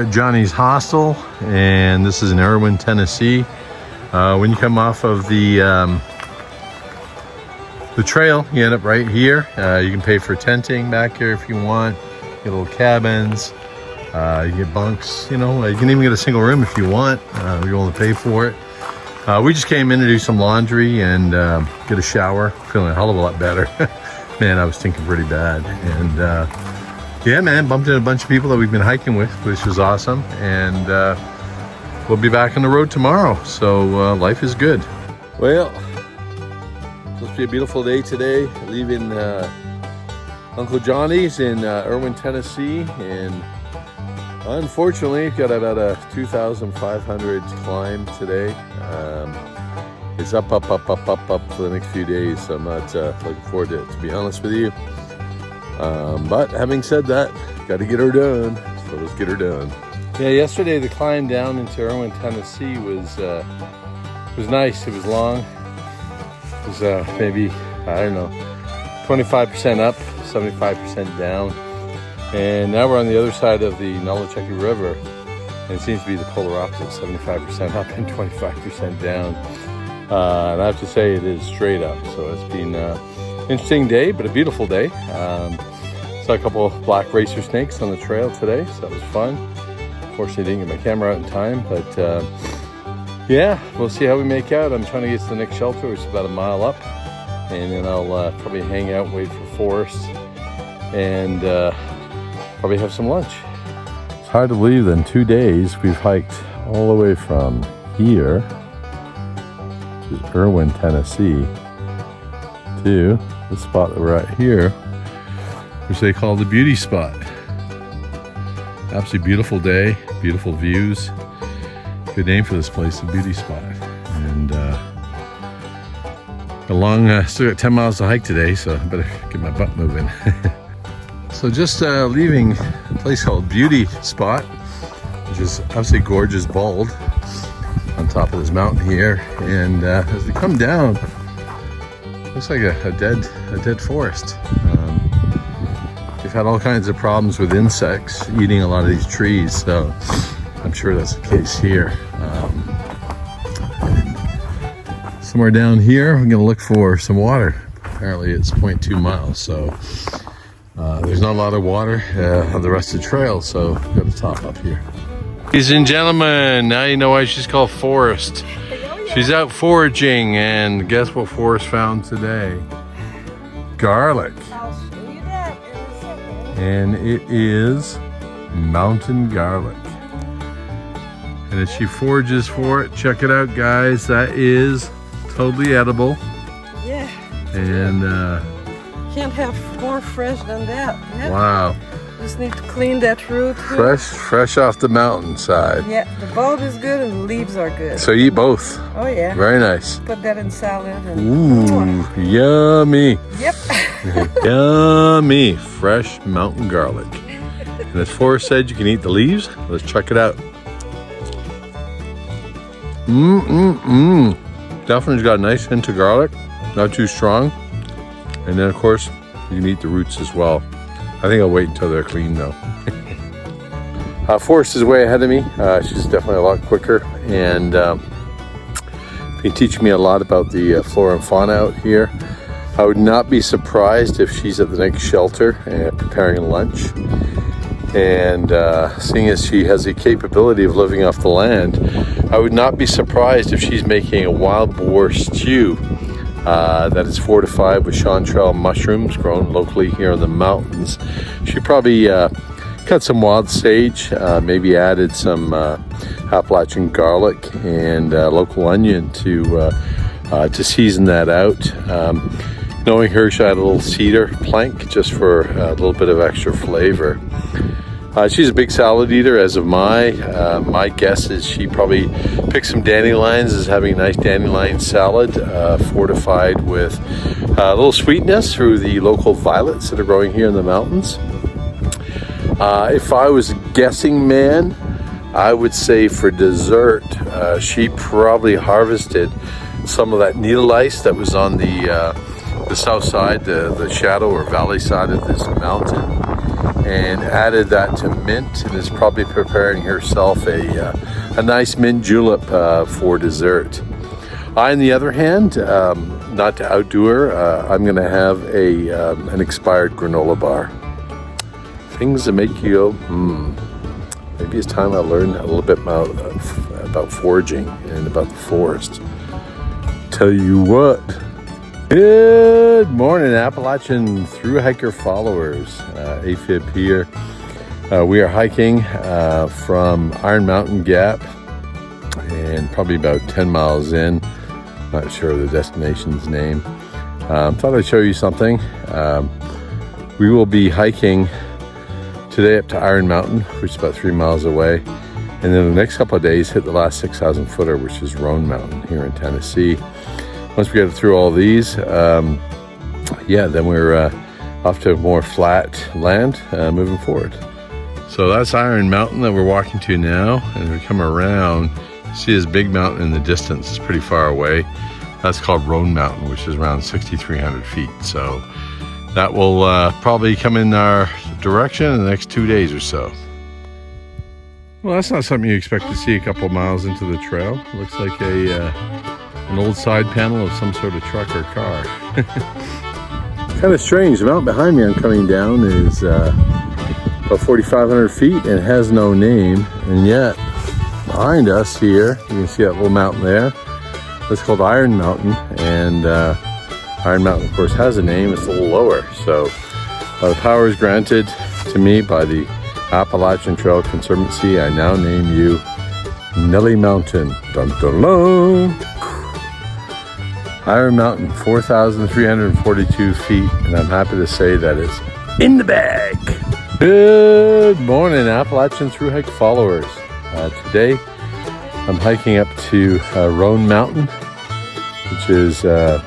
at Johnny's Hostel, and this is in Erwin, Tennessee. When you come off of the trail, you end up right here. You can pay for tenting back here if you want. You get little cabins, you get bunks, you know, you can even get a single room if you want. You're willing to pay for it. We just came in to do some laundry and get a shower. Feeling a hell of a lot better. Man, I was stinking pretty bad. And yeah, man, bumped into a bunch of people that we've been hiking with, which was awesome. And we'll be back on the road tomorrow. So life is good. Well, supposed to be a beautiful day today. Leaving Uncle Johnny's in Erwin, Tennessee. And unfortunately, we've got about a 2,500 climb today. It's up for the next few days. So I'm not looking forward to it, to be honest with you. But having said that, got to get her done. So let's get her done. Yeah, yesterday the climb down into Erwin, Tennessee was nice. It was long. It was maybe, I don't know, 25% up, 75% down. And now we're on the other side of the Nolichucky River. And it seems to be the polar opposite, 75% up and 25% down. And I have to say it is straight up. So it's been interesting day, but a beautiful day. Saw a couple of black racer snakes on the trail today, so that was fun. Unfortunately, didn't get my camera out in time, but yeah, we'll see how we make out. I'm trying to get to the next shelter, which is about a mile up, and then I'll probably hang out, wait for Forrest, and probably have some lunch. It's hard to believe that in 2 days we've hiked all the way from here, which is Erwin, Tennessee, to the spot that we're at here, which they call the beauty spot. Absolutely beautiful day, beautiful views. Good name for this place, the beauty spot. And still got 10 miles to hike today, so I better get my butt moving. So just leaving a place called Beauty Spot, which is absolutely gorgeous, bald, on top of this mountain here. And as we come down, looks like a dead forest. We've had all kinds of problems with insects eating a lot of these trees, so I'm sure that's the case here. Somewhere down here, I'm gonna look for some water. Apparently it's 0.2 miles, so there's not a lot of water on the rest of the trail, so I've got to top up here. Ladies and gentlemen, now you know why she's called Forrest. She's out foraging, and guess what Forrest found today? Garlic. And it is mountain garlic. And as she forages for it, check it out, guys. That is totally edible. Yeah. And can't have more fresh than that. Yeah. Wow. Just need to clean that root. Fresh off the mountainside. Yeah, the bulb is good and the leaves are good. So you eat both. Oh yeah. Very nice. Put that in salad. And ooh, yummy. Yep. Yummy. Fresh mountain garlic. And as Forrest said, you can eat the leaves. Let's check it out. Definitely got a nice hint of garlic. Not too strong. And then of course, you can eat the roots as well. I think I'll wait until they're clean though. Forrest is way ahead of me. She's definitely a lot quicker, and been teaching me a lot about the flora and fauna out here. I would not be surprised if she's at the next shelter preparing lunch. And seeing as she has the capability of living off the land, I would not be surprised if she's making a wild boar stew that is fortified with chanterelle mushrooms grown locally here in the mountains. She probably cut some wild sage, maybe added some Appalachian garlic and local onion to season that out. Knowing her, she had a little cedar plank just for a little bit of extra flavor. She's a big salad eater. As of my guess is she probably picked some dandelions, is having a nice dandelion salad fortified with a little sweetness through the local violets that are growing here in the mountains. If I was a guessing man, I would say for dessert, she probably harvested some of that needle ice that was on the south side, the shadow or valley side of this mountain. and added that to mint, and is probably preparing herself a nice mint julep for dessert. I, on the other hand, not to outdo her, I'm going to have an expired granola bar. Things that make you go, maybe it's time I learned a little bit about foraging and about the forest. Tell you what. Good morning, Appalachian through hiker followers. AFib here. We are hiking from Iron Mountain Gap, and probably about 10 miles in. Not sure of the destination's name. Thought I'd show you something. We will be hiking today up to Iron Mountain, which is about 3 miles away, and then the next couple of days hit the last 6,000 footer, which is Roan Mountain here in Tennessee. Once we get through all these, then we're off to more flat land moving forward. So that's Iron Mountain that we're walking to now, and we come around, see this big mountain in the distance. It's pretty far away. That's called Roan Mountain, which is around 6,300 feet. So that will probably come in our direction in the next 2 days or so. Well, that's not something you expect to see a couple miles into the trail. It looks like an old side panel of some sort of truck or car. Kind of strange. The mountain behind me I'm coming down is about 4,500 feet and has no name, and yet behind us here you can see that little mountain there. That's called Iron Mountain, and Iron Mountain of course has a name. It's a little lower, so the power is granted to me by the Appalachian Trail Conservancy. I now name you Nelly Mountain. Dun dun dun. Iron Mountain, 4,342 feet, and I'm happy to say that it's in the bag. Good morning, Appalachian Through Hike followers. Today, I'm hiking up to Roan Mountain, which is I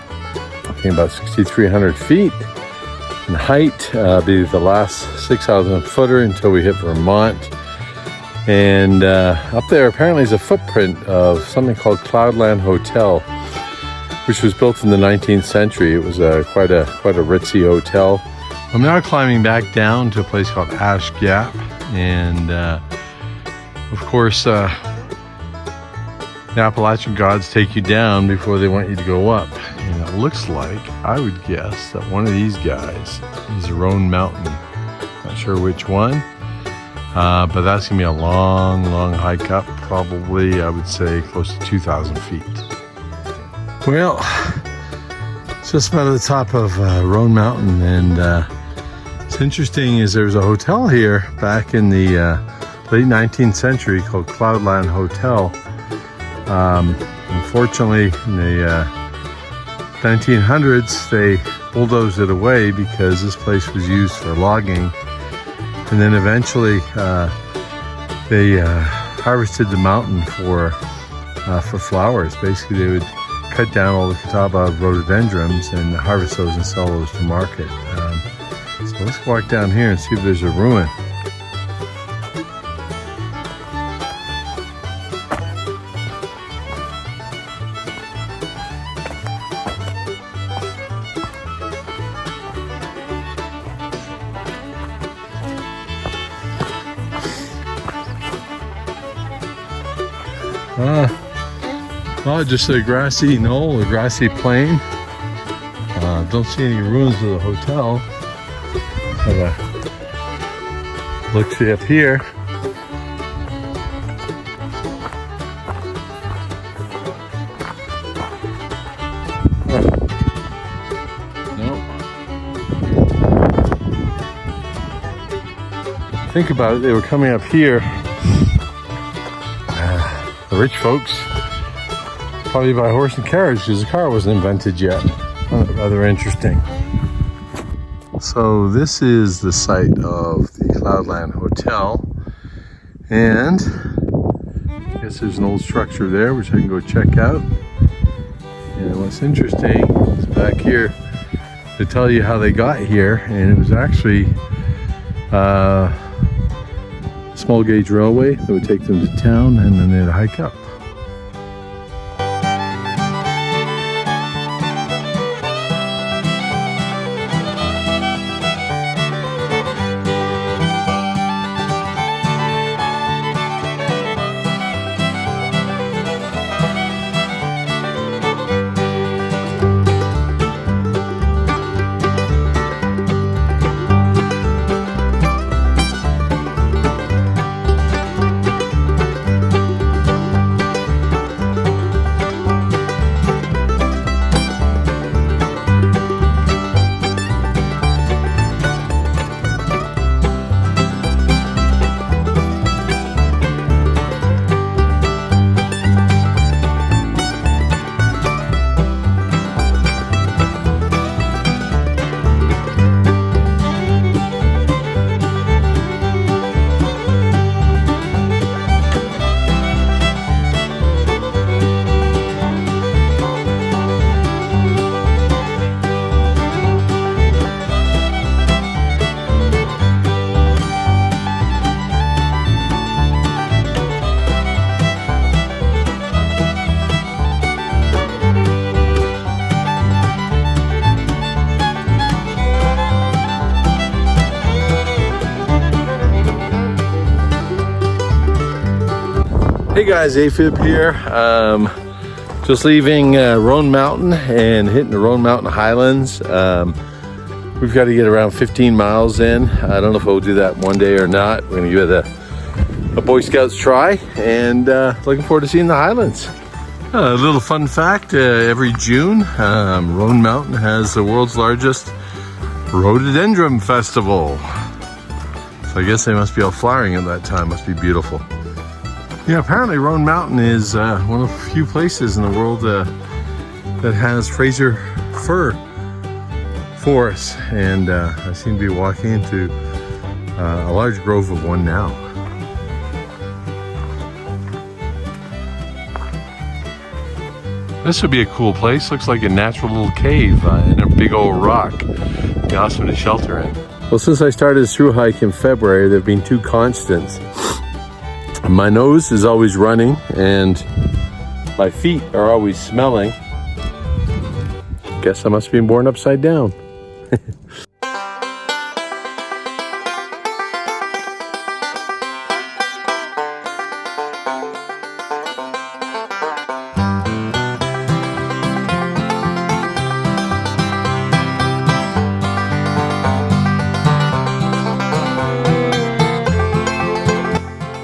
think about 6,300 feet in height. Be the last 6,000 footer until we hit Vermont. And up there apparently is a footprint of something called Cloudland Hotel, which was built in the 19th century. It was quite a ritzy hotel. I'm now climbing back down to a place called Ash Gap, and of course the Appalachian gods take you down before they want you to go up. And it looks like, I would guess, that one of these guys is Roan Mountain. Not sure which one, but that's gonna be a long hike up, probably I would say close to 2,000 feet. Well, just about at the top of Roan Mountain, and what's interesting is there's a hotel here back in the late 19th century called Cloudland Hotel. Unfortunately, in the 1900s, they bulldozed it away because this place was used for logging, and then eventually they harvested the mountain for flowers. Basically, they would cut down all the catawba rhododendrons and harvest those and sell those to market. So let's walk down here and see if there's a ruin. Well, just a grassy knoll, a grassy plain. Don't see any ruins of the hotel. Have a look-see up here. Nope. Think about it, they were coming up here. The rich folks, probably by horse and carriage, because the car wasn't invented yet. Rather interesting. So this is the site of the Cloudland Hotel, and I guess there's an old structure there which I can go check out. And what's interesting is back here to tell you how they got here, and it was actually a small gauge railway that would take them to town, and then they'd hike up. Hey guys, AFib here. Just leaving Roan Mountain and hitting the Roan Mountain Highlands. We've got to get around 15 miles in. I don't know if we'll do that one day or not. We're gonna give it a Boy Scouts try, and looking forward to seeing the Highlands. A little fun fact, every June, Roan Mountain has the world's largest rhododendron festival. So I guess they must be all flowering at that time. Must be beautiful. Yeah, apparently Roan Mountain is one of the few places in the world that has Fraser fir forests, and I seem to be walking into a large grove of one now. This would be a cool place. Looks like a natural little cave in a big old rock. Be awesome to shelter in. Well, since I started this through hike in February, there have been two constants. My nose is always running and my feet are always smelling. Guess I must be born upside down.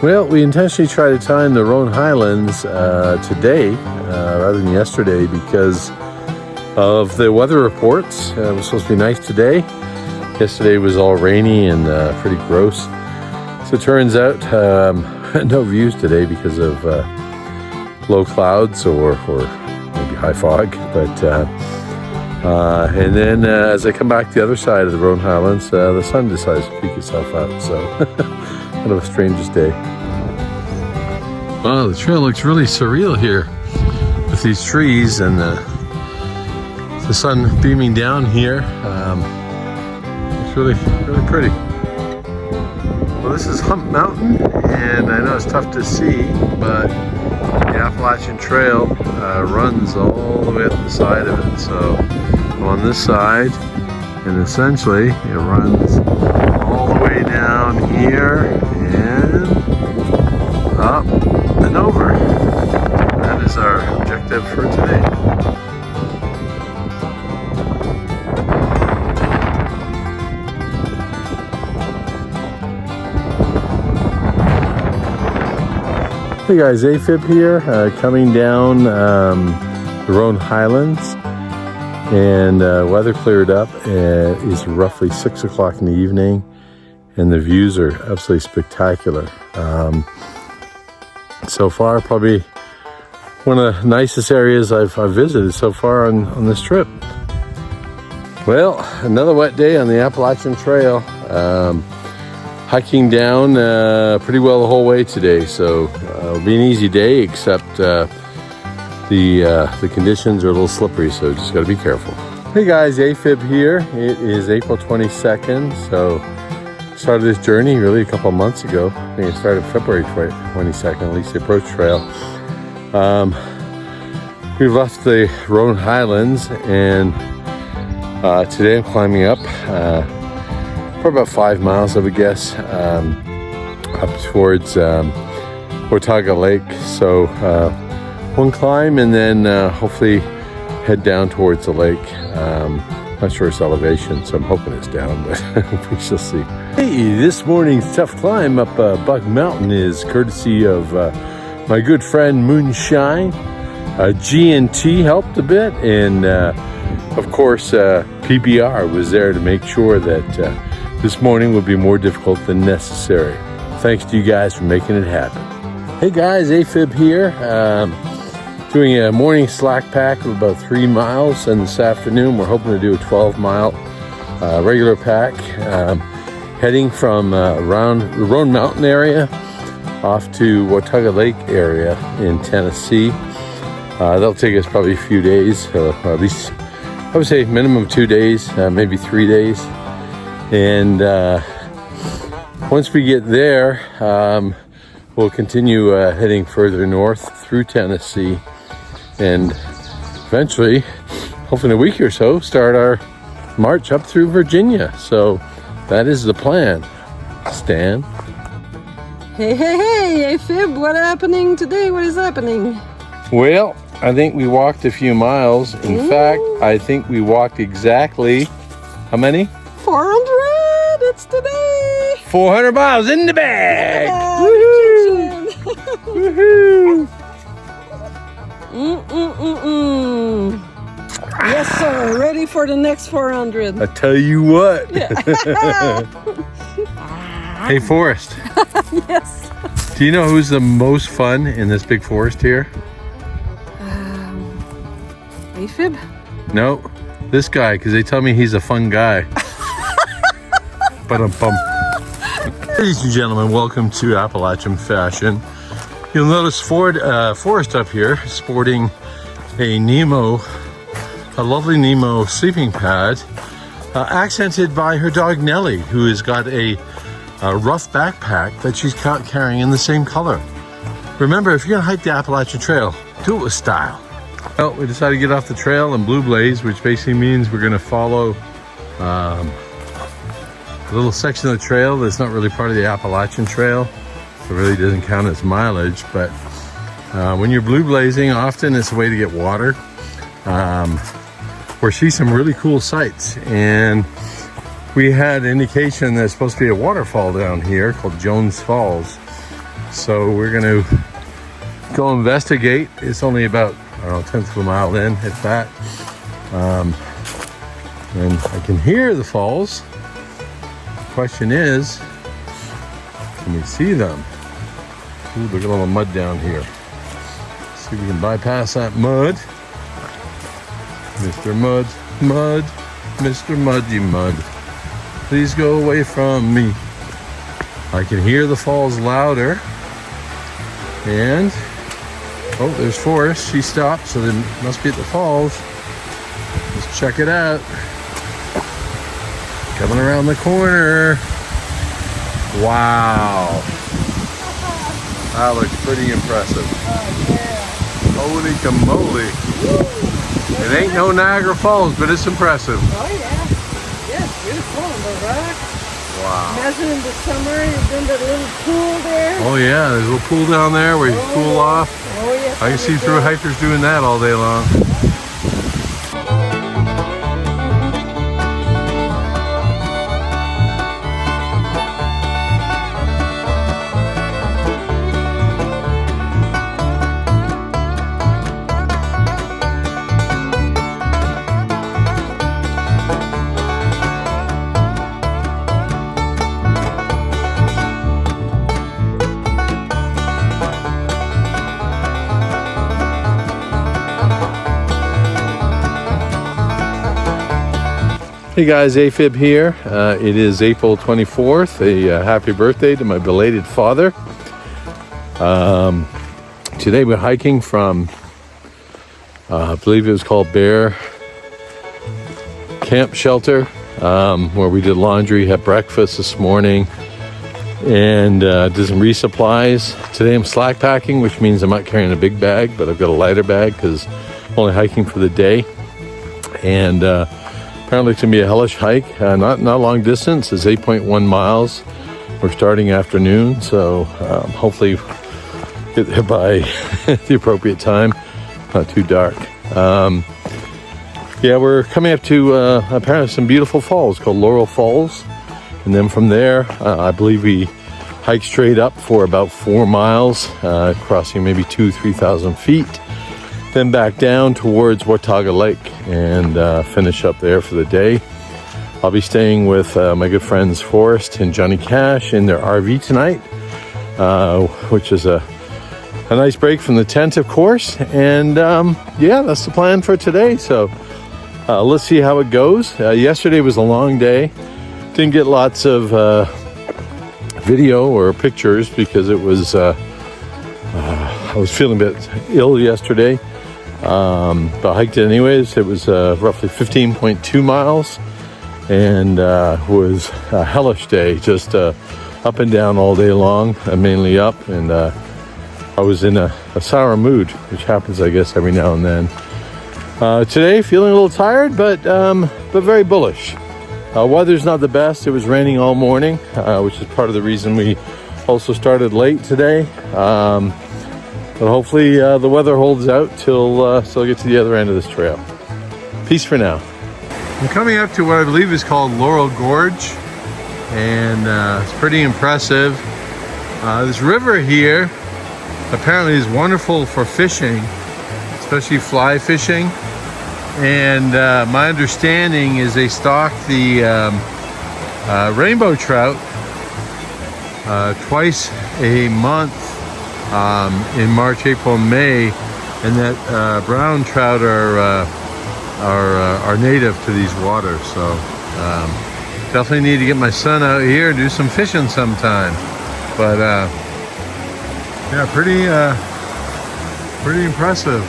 Well, we intentionally try to time the Roan Highlands today rather than yesterday because of the weather reports. It was supposed to be nice today. Yesterday was all rainy and pretty gross. So it turns out no views today because of low clouds or maybe high fog. But and then as I come back the other side of the Roan Highlands, the sun decides to peek itself out. So kind of a strangest day. Wow, the trail looks really surreal here with these trees and the sun beaming down here. It's really pretty. Well, this is Hump Mountain, and I know it's tough to see, but the Appalachian Trail runs all the way up the side of it. So I'm on this side, and essentially it runs all the way down here and up and over. That is our objective for today. Hey guys, AFib here, coming down the Roan Highlands, and weather cleared up. It's roughly 6 o'clock in the evening, and the views are absolutely spectacular. So far, probably one of the nicest areas I've visited so far on this trip. Well, another wet day on the Appalachian Trail. Hiking down pretty well the whole way today, so it'll be an easy day, except the conditions are a little slippery, so just got to be careful. Hey guys, AFib here. It is April 22nd, so started this journey really a couple months ago. I think it started February 22nd, at least the approach trail. We've left the Roan Highlands, and today I'm climbing up for about 5 miles, I would guess, up towards Watauga Lake. So one climb, and then hopefully head down towards the lake. Not sure its elevation, so I'm hoping it's down, but we shall see. Hey, this morning's tough climb up Buck Mountain is courtesy of my good friend Moonshine. G&T helped a bit, and of course PBR was there to make sure that this morning would be more difficult than necessary. Thanks to you guys for making it happen. Hey guys, AFib here. Doing a morning slack pack of about 3 miles, and this afternoon we're hoping to do a 12-mile regular pack, heading from around the Roan Mountain area off to Watauga Lake area in Tennessee. That'll take us probably a few days, at least I would say minimum 2 days, maybe 3 days. And once we get there, we'll continue heading further north through Tennessee, and eventually, hopefully in a week or so, start our march up through Virginia. So that is the plan. Stan. Hey, hey, hey, AFib, what happening today? What is happening? Well, I think we walked a few miles. In fact, I think we walked exactly, how many? 400, it's today. 400 miles in the bag. Yeah, Woohoo! Woohoo! Yes, sir, ready for the next 400. I tell you what. Hey, Forrest. Yes. Do you know who's the most fun in this big forest here? AFib? No, this guy, because they tell me he's a fun guy. Ba-dum-bum. Ladies and gentlemen, welcome to Appalachian Fashion. You'll notice Forrest up here sporting a lovely Nemo sleeping pad, accented by her dog Nellie, who has got a rough backpack that she's carrying in the same color. Remember, if you're gonna hike the Appalachian Trail, do it with style. Well, we decided to get off the trail in Blue Blaze, which basically means we're gonna follow a little section of the trail that's not really part of the Appalachian Trail. So it really doesn't count as mileage, but when you're blue blazing, often it's a way to get water or see some really cool sights. And we had indication there's supposed to be a waterfall down here called Jones Falls. So we're gonna go investigate. It's only about, I don't know, 1/10 of a mile in, if that. And I can hear the falls. The question is, can we see them? Ooh, look at all the mud down here. See if we can bypass that mud. Mr. Mud, Mud, Mr. Muddy Mud. Please go away from me. I can hear the falls louder. And, oh, there's Forrest. She stopped, so they must be at the falls. Let's check it out. Coming around the corner. Wow. That looks pretty impressive. Holy camoly. It ain't no Niagara Falls, but it's impressive. Oh, yeah. Yes, beautiful on the rock. Wow. Imagine in the summer, you've been that little pool there. Oh yeah, there's a little pool down there where you can cool off. Oh, yes. I can see through hikers doing that all day long. Hey guys, AFib here. It is April 24th. A happy birthday to my belated father. Today we're hiking from, I believe it was called Bear Camp Shelter, where we did laundry, had breakfast this morning, and did some resupplies. Today I'm slack packing, which means I'm not carrying a big bag, but I've got a lighter bag because I'm only hiking for the day. And apparently it's gonna be a hellish hike, not long distance. It's 8.1 miles. We're starting afternoon, so hopefully get there by the appropriate time, not too dark. Yeah, we're coming up to apparently some beautiful falls called Laurel Falls, and then from there, I believe we hike straight up for about 4 miles, crossing maybe 3,000 feet. Then back down towards Watauga Lake and finish up there for the day. I'll be staying with my good friends Forrest and Johnny Cash in their RV tonight, which is a nice break from the tent, of course. And yeah, that's the plan for today. So let's see how it goes. Yesterday was a long day. Didn't get lots of video or pictures because it was I was feeling a bit ill yesterday. But I hiked it anyways. It was roughly 15.2 miles and was a hellish day, just up and down all day long, mainly up. And I was in a sour mood, which happens, I guess, every now and then. Today, feeling a little tired, but very bullish. Weather's not the best. It was raining all morning, which is part of the reason we Also started late today, but hopefully the weather holds out till I get to the other end of this trail. Peace for now. I'm coming up to what I believe is called Laurel Gorge, and it's pretty impressive. This river here apparently is wonderful for fishing, especially fly fishing. And my understanding is they stock the rainbow trout twice a month in March, April, and May, and that brown trout are native to these waters. So definitely need to get my son out here and do some fishing sometime. But yeah, pretty impressive.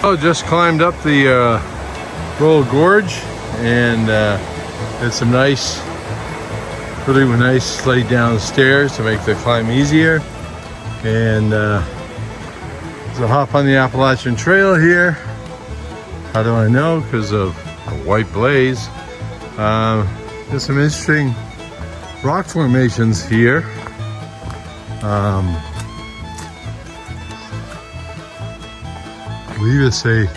Oh, just climbed up the Laurel Gorge, and it's some nice, really nice laid down stairs to make the climb easier. And so hop on the Appalachian Trail here. How do I know? Because of a white blaze. There's some interesting rock formations here. I believe it's a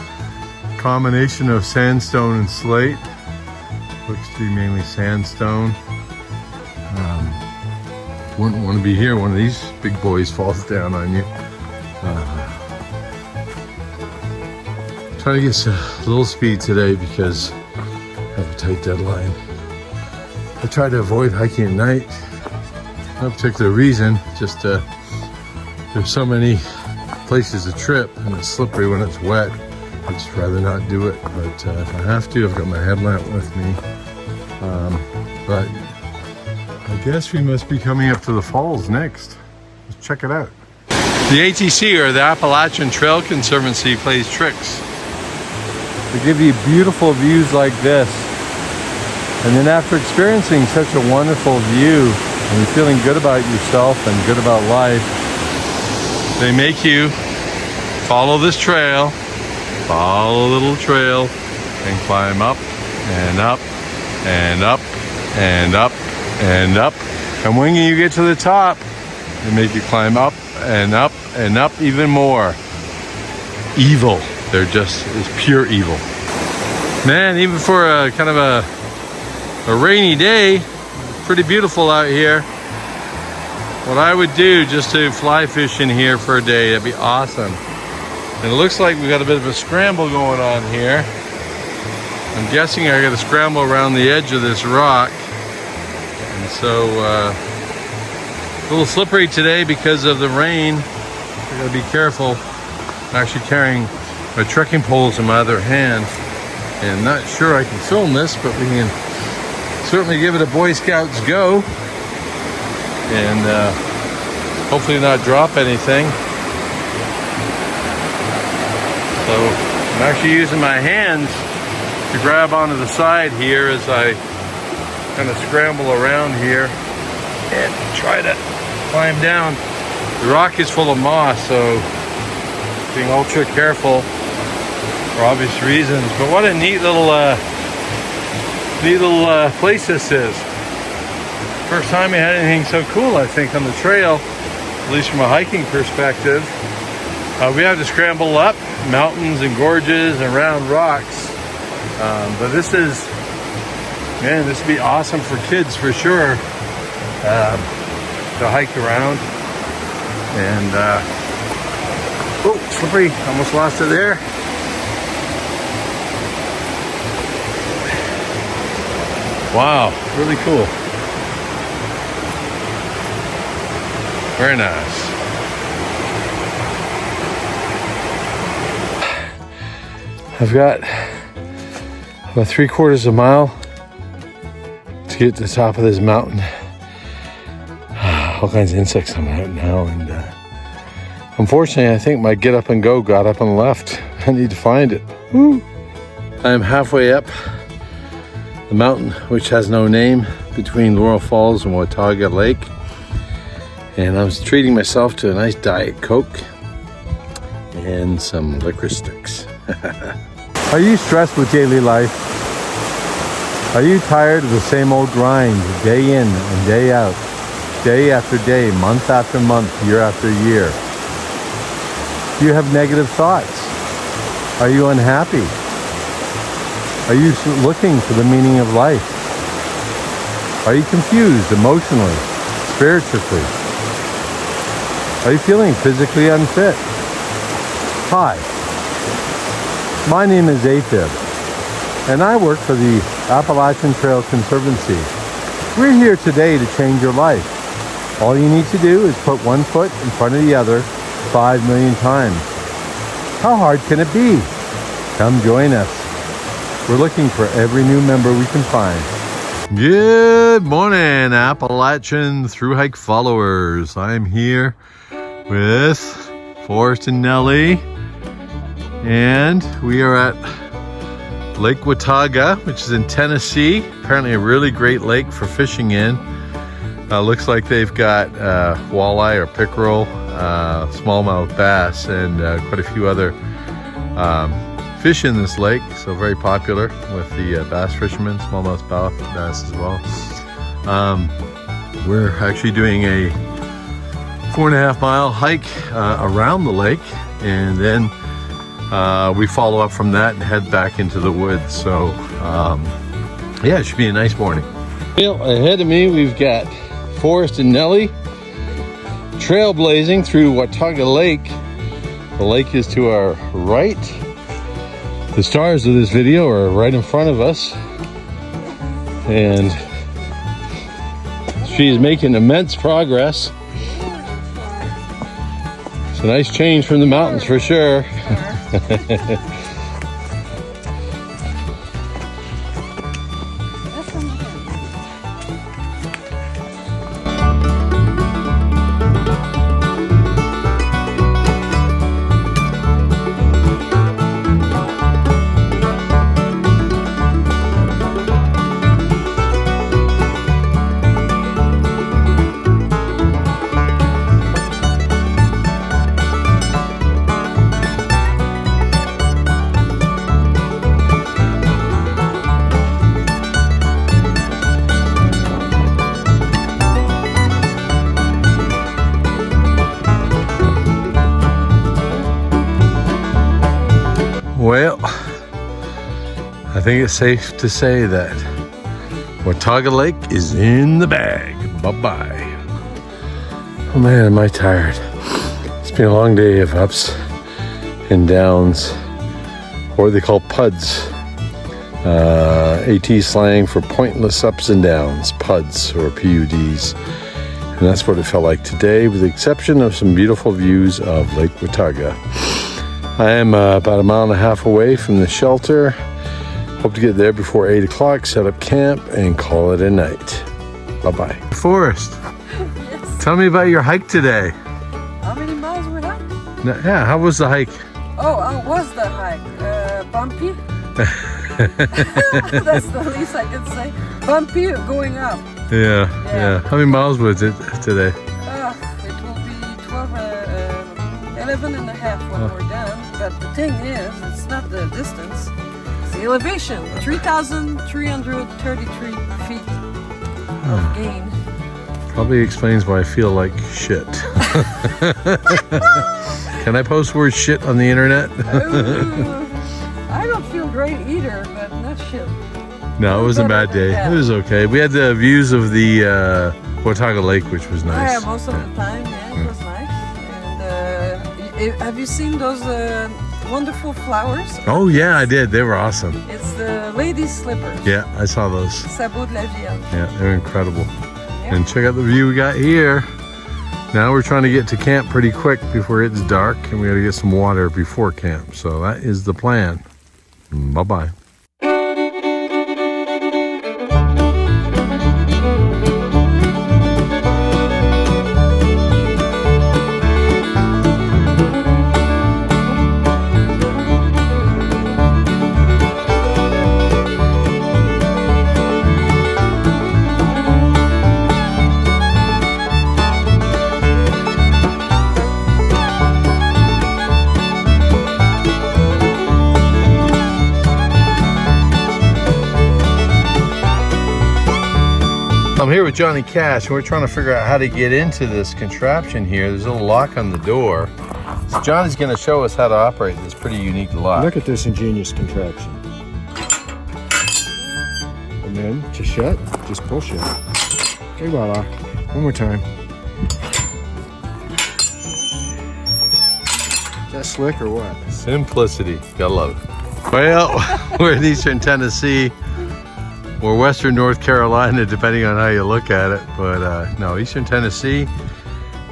combination of sandstone and slate. Looks to be mainly sandstone. Wouldn't want to be here. One of these big boys falls down on you. Trying to get a little speed today because I have a tight deadline. I try to avoid hiking at night. No particular reason, just there's so many places to trip and it's slippery when it's wet. I'd just rather not do it, but if I have to, I've got my headlamp with me. But I guess we must be coming up to the falls next. Let's check it out. The ATC, or the Appalachian Trail Conservancy, plays tricks. They give you beautiful views like this, and then after experiencing such a wonderful view and you're feeling good about yourself and good about life, they make you follow this trail, follow a little trail, and climb up and up and up and up and up. And when you get to the top, they make you climb up and up and up even more. Evil. They're just, it's pure evil. Man, even for a kind of a rainy day, pretty beautiful out here. What I would do just to fly fish in here for a day, that'd be awesome. And it looks like we got a bit of a scramble going on here. I'm guessing I got to scramble around the edge of this rock. And so, a little slippery today because of the rain. I gotta be careful. I'm actually carrying my trekking poles in my other hand. And not sure I can film this, but we can certainly give it a Boy Scouts go. And hopefully not drop anything. So I'm actually using my hands to grab onto the side here as I kind of scramble around here and try to climb down. The rock is full of moss, so being ultra careful for obvious reasons. But what a neat little place this is. First time we had anything so cool, I think, on the trail, at least from a hiking perspective. We have to scramble up mountains and gorges and round rocks. But this is, man, this would be awesome for kids for sure, to hike around. And, oh, slippery, almost lost it there. Wow, really cool. Very nice. I've got about 3/4 of a mile to get to the top of this mountain. All kinds of insects coming out now, and unfortunately, I think my get up and go got up and left. I need to find it. Woo. I'm halfway up the mountain, which has no name, between Laurel Falls and Watauga Lake, and I was treating myself to a nice Diet Coke and some licorice sticks. Are you stressed with daily life? Are you tired of the same old grind, day in and day out, day after day, month after month, year after year? Do you have negative thoughts? Are you unhappy? Are you looking for the meaning of life? Are you confused emotionally, spiritually? Are you feeling physically unfit? Hi, my name is AFib, and I work for the Appalachian Trail Conservancy. We're here today to change your life. All you need to do is put one foot in front of the other 5 million times. How hard can it be? Come join us. We're looking for every new member we can find. Good morning, Appalachian Through Hike followers. I'm here with Forrest and Nellie, and we are at Lake Watauga, which is in Tennessee. Apparently a really great lake for fishing in. Looks like they've got walleye or pickerel, smallmouth bass, and quite a few other fish in this lake. So very popular with the bass fishermen, smallmouth bass as well. We're actually doing a 4.5 mile hike around the lake, and then we follow up from that and head back into the woods. So yeah, it should be a nice morning. Well, ahead of me we've got Forrest and Nellie trailblazing through Watauga Lake. The lake is to our right. The stars of this video are right in front of us, and she is making immense progress. It's a nice change from the mountains for sure. Well, I think it's safe to say that Watauga Lake is in the bag. Bye-bye. Oh man, am I tired. It's been a long day of ups and downs, or what they call PUDs. AT slang for pointless ups and downs, PUDs or PUDs. And that's what it felt like today, with the exception of some beautiful views of Lake Watauga. I am about 1.5 miles away from the shelter. Hope to get there before 8 o'clock, set up camp, and call it a night. Bye-bye. Forrest, Yes. tell me about your hike today. How many miles we have? Yeah, how was the hike? Oh, how was the hike? Bumpy? That's the least I can say. Bumpy going up. Yeah. How many miles was it today? It will be 11 and a half when we're done. But the thing is, it's not the distance, it's the elevation. 3,333 feet of gain. Probably explains why I feel like shit. Can I post word shit on the internet? I don't feel great either, but not shit. No, it wasn't a bad day. It was okay. We had the views of the Watauga Lake, which was nice. Yeah, most of the time, it was nice. And have you seen those wonderful flowers? Oh yeah, I did. They were awesome. It's the ladies' slippers. Yeah, I saw those. Sabot de la Vierge. Yeah, they're incredible. And check out the view we got here. Now we're trying to get to camp pretty quick before it's dark, and we got to get some water before camp. So that is the plan. Bye-bye. I'm here with Johnny Cash, and we're trying to figure out how to get into this contraption here. There's a little lock on the door. So Johnny's going to show us how to operate this pretty unique lock. Look at this ingenious contraption. And then to shut, just pull shut. Okay, voila. One more time. Is that slick or what? Simplicity. Gotta love it. Well, we're in Eastern Tennessee or Western North Carolina, depending on how you look at it. But no, Eastern Tennessee.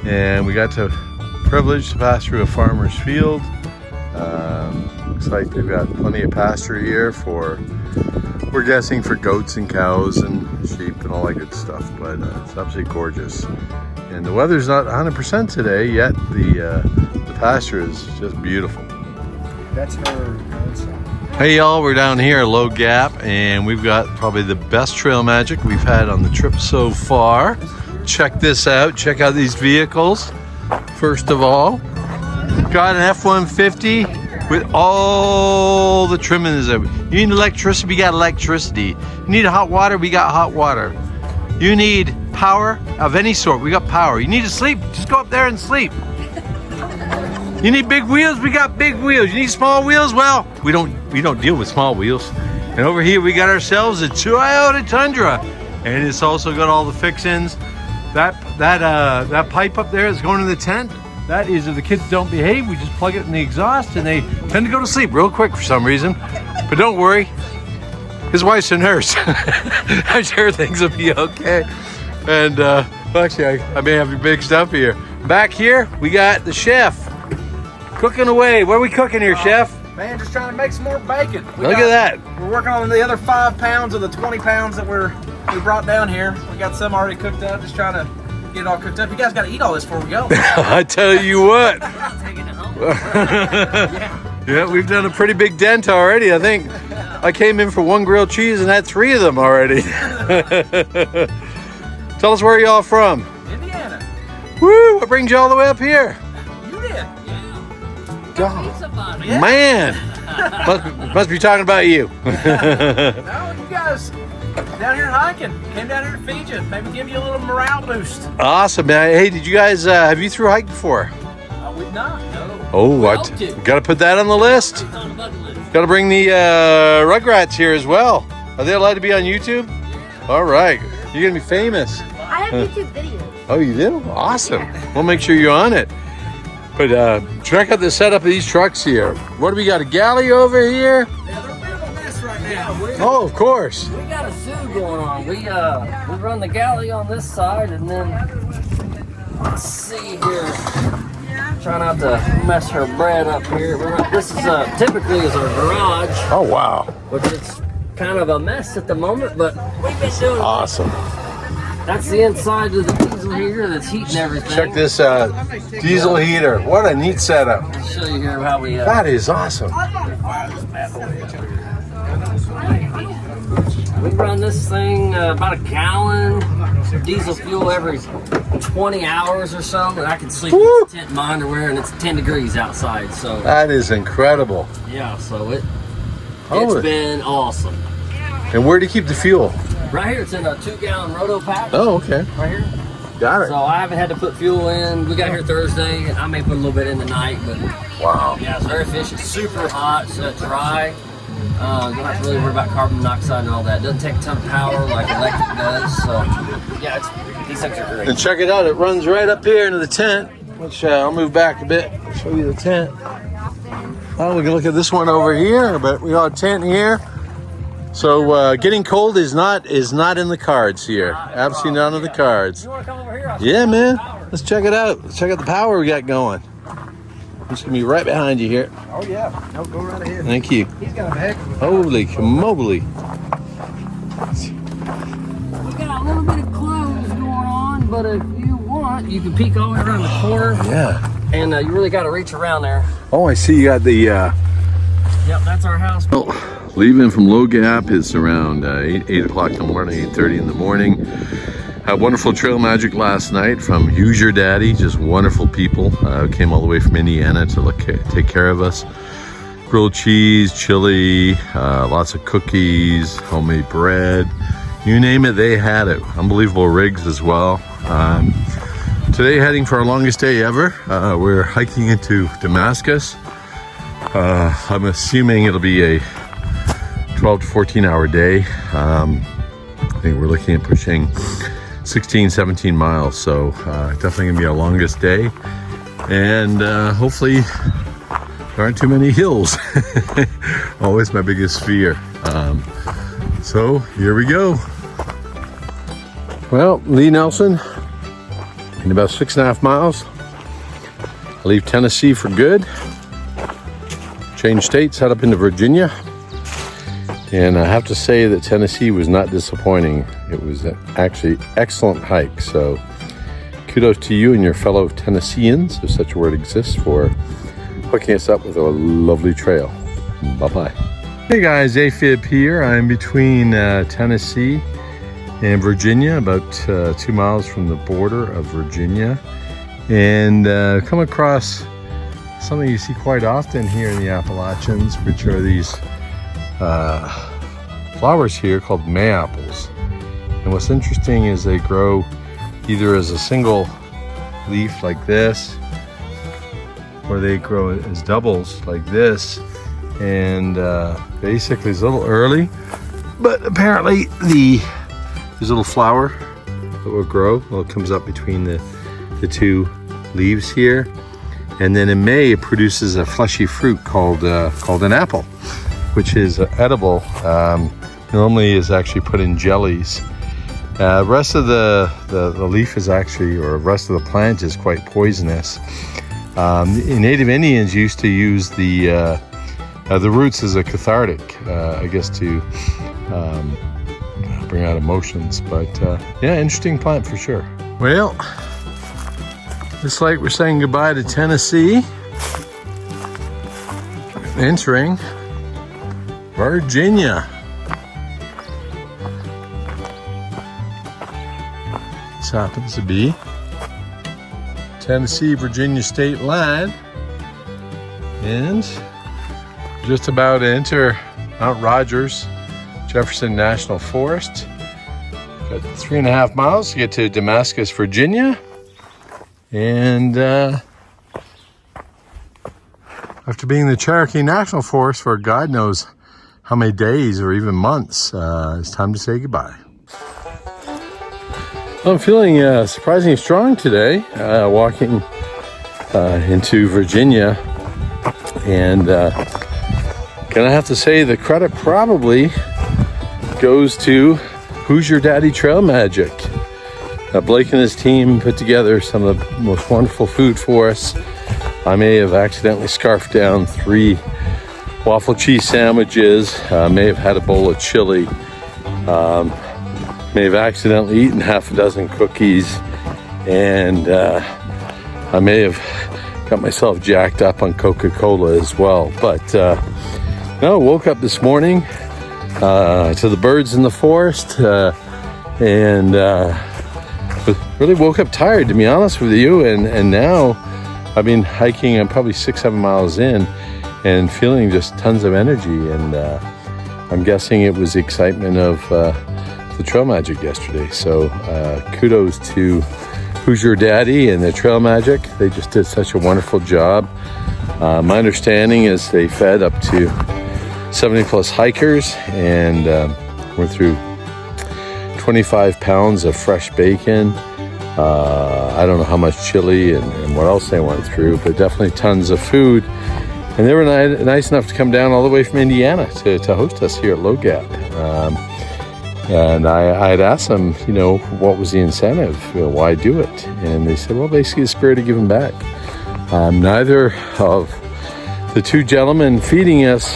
And we got the privilege to pass through a farmer's field. Looks like they've got plenty of pasture here for, we're guessing, for goats and cows and sheep and all that good stuff. But it's absolutely gorgeous. And the weather's not 100% today, yet the pasture is just beautiful. That's her. Hey y'all, we're down here at Low Gap, and we've got probably the best trail magic we've had on the trip so far. Check this out. Check out these vehicles. First of all, got an F-150 with all the trimmings of it. You need electricity, we got electricity. You need hot water, we got hot water. You need power of any sort, we got power. You need to sleep, just go up there and sleep. You need big wheels, we got big wheels. You need small wheels, well, we don't deal with small wheels. And over here we got ourselves a Toyota Tundra, and it's also got all the fixings. That pipe up there that's going in the tent, that is if the kids don't behave, we just plug it in the exhaust and they tend to go to sleep real quick for some reason. But don't worry, his wife's a nurse. I'm sure things will be okay. And well, actually, I may have your big stuff here. Back here, we got the chef cooking away. What are we cooking here, chef? Man, just trying to make some more bacon. Look at that. We're working on the other 5 pounds of the 20 pounds that we brought down here. We got some already cooked up, just trying to get it all cooked up. You guys got to eat all this before we go. I tell you what. Taking it home. Yeah, we've done a pretty big dent already. I think I came in for 1 grilled cheese and had 3 of them already. Tell us where y'all from. Indiana. Woo, what brings you all the way up here? You did. God, man, must be talking about you. No, you guys down here hiking. Came down here to feed you. Maybe give you a little morale boost. Awesome, man. Hey, did you guys, have you through hiked before? We've not. No. Oh, what? Got to put that on the list. Got to bring the Rugrats here as well. Are they allowed to be on YouTube? All right. You're going to be famous. I have YouTube videos. Oh, you do? Awesome. We'll make sure you're on it. But check out the setup of these trucks here. What do we got? A galley over here? Yeah, they're a bit of a mess right now. Oh, of course. We got a zoo going on. We run the galley on this side, and then let's see here. Try not to mess her bread up here. This is typically is our garage, Oh, wow. which it's kind of a mess at the moment, but we've been doing. Awesome. That's the inside of the diesel heater that's heating everything. Check this out. Diesel heater. What a neat setup. I'll show you here how we. That is awesome. We run this thing about a gallon diesel fuel every 20 hours or so, and I can sleep in this tent in my underwear, and it's 10 degrees outside. So That is incredible. yeah, so it's Holy. been awesome. And where do you keep the fuel? Right here, it's in a 2-gallon roto pack. Oh, okay. Right here. Got it. So I haven't had to put fuel in. We got here Thursday, and I may put a little bit in tonight, but Wow. yeah, it's very efficient. Super hot, it's dry. Don't have to really worry about carbon monoxide and all that. It doesn't take a ton of power like electric does. So yeah, these things are great. And check it out. It runs right up here into the tent, which I'll move back a bit. Show you the tent. Oh, we can look at this one over here, but we got a tent here. So getting cold is not in the cards here. Absolutely none of the cards. You want to come over here? Yeah, man. Let's check it out. Let's check out the power we got going. I'm just gonna be right behind you here. Oh yeah. No, go right ahead. Thank you. He's got a heck of a Holy moly. We got a little bit of clothes going on, but if you want, you can peek all the way around the corner. Yeah. And you really got to reach around there. Oh, I see you got the Yep, that's our house. Well, leaving from Low Gap is around 8 o'clock in the morning, 8:30 in the morning. Had wonderful trail magic last night from Use Your Daddy, just wonderful people. Came all the way from Indiana to take care of us. Grilled cheese, chili, lots of cookies, homemade bread. You name it, they had it. Unbelievable rigs as well. Today, heading for our longest day ever. We're hiking into Damascus. I'm assuming it'll be a 12 to 14 hour day. I think we're looking at pushing 16, 17 miles. So definitely gonna be our longest day. And hopefully there aren't too many hills. Always my biggest fear. So here we go. Well, Lee Nelson, in about 6.5 miles, I leave Tennessee for good. Change states, head up into Virginia. And I have to say that Tennessee was not disappointing. It was actually an excellent hike. So kudos to you and your fellow Tennesseans, if such a word exists, for hooking us up with a lovely trail. Bye-bye. Hey guys, AFib here. I'm between Tennessee and Virginia, about 2 miles from the border of Virginia. And come across something you see quite often here in the Appalachians, which are these flowers here called mayaples. And what's interesting is they grow either as a single leaf like this, or they grow as doubles like this. And basically it's a little early, but apparently there's a little flower that will grow. Well, it comes up between the two leaves here. And then in May, it produces a fleshy fruit called an apple, which is edible. Normally is actually put in jellies. The rest of the leaf is actually, or the rest of the plant is quite poisonous. Native Indians used to use the roots as a cathartic, I guess, to bring out emotions. But yeah, interesting plant for sure. Well, looks like we're saying goodbye to Tennessee, entering Virginia. This happens to be Tennessee-Virginia state line, and just about to enter Mount Rogers Jefferson National Forest. Got 3.5 miles to get to Damascus, Virginia. And after being in the Cherokee National Forest for God knows how many days or even months, it's time to say goodbye. Well, I'm feeling surprisingly strong today, walking into Virginia. And gonna have to say the credit probably goes to Who's Your Daddy Trail Magic. Blake and his team put together some of the most wonderful food for us. I may have accidentally scarfed down 3 waffle cheese sandwiches, may have had a bowl of chili, may have accidentally eaten half a dozen cookies, and I may have got myself jacked up on Coca-Cola as well. But no, woke up this morning to the birds in the forest, and really woke up tired, to be honest with you. And now I've been hiking. I'm probably 6-7 miles in, and feeling just tons of energy. And I'm guessing it was the excitement of the Trail Magic yesterday. So kudos to Who's Your Daddy and the Trail Magic. They just did such a wonderful job. My understanding is they fed up to 70 plus hikers, and went through 25 pounds of fresh bacon. I don't know how much chili and what else they went through, but definitely tons of food. And they were nice enough to come down all the way from Indiana to host us here at Low Gap. And I had asked them, you know, what was the incentive? Why do it? And they said, well, basically the spirit of giving back. Neither of the two gentlemen feeding us,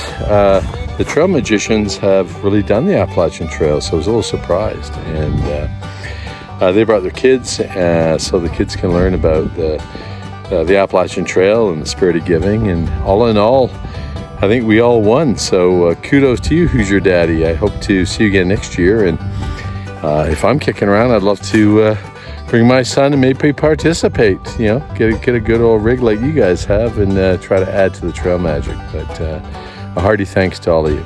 the trail magicians, have really done the Appalachian Trail, so I was a little surprised. And they brought their kids, so the kids can learn about the Appalachian Trail and the spirit of giving. And all in all, I think we all won. So kudos to you, Who's Your Daddy. I hope to see you again next year. And if I'm kicking around, I'd love to bring my son and maybe participate. You know, get a good old rig like you guys have, and try to add to the trail magic. But a hearty thanks to all of you.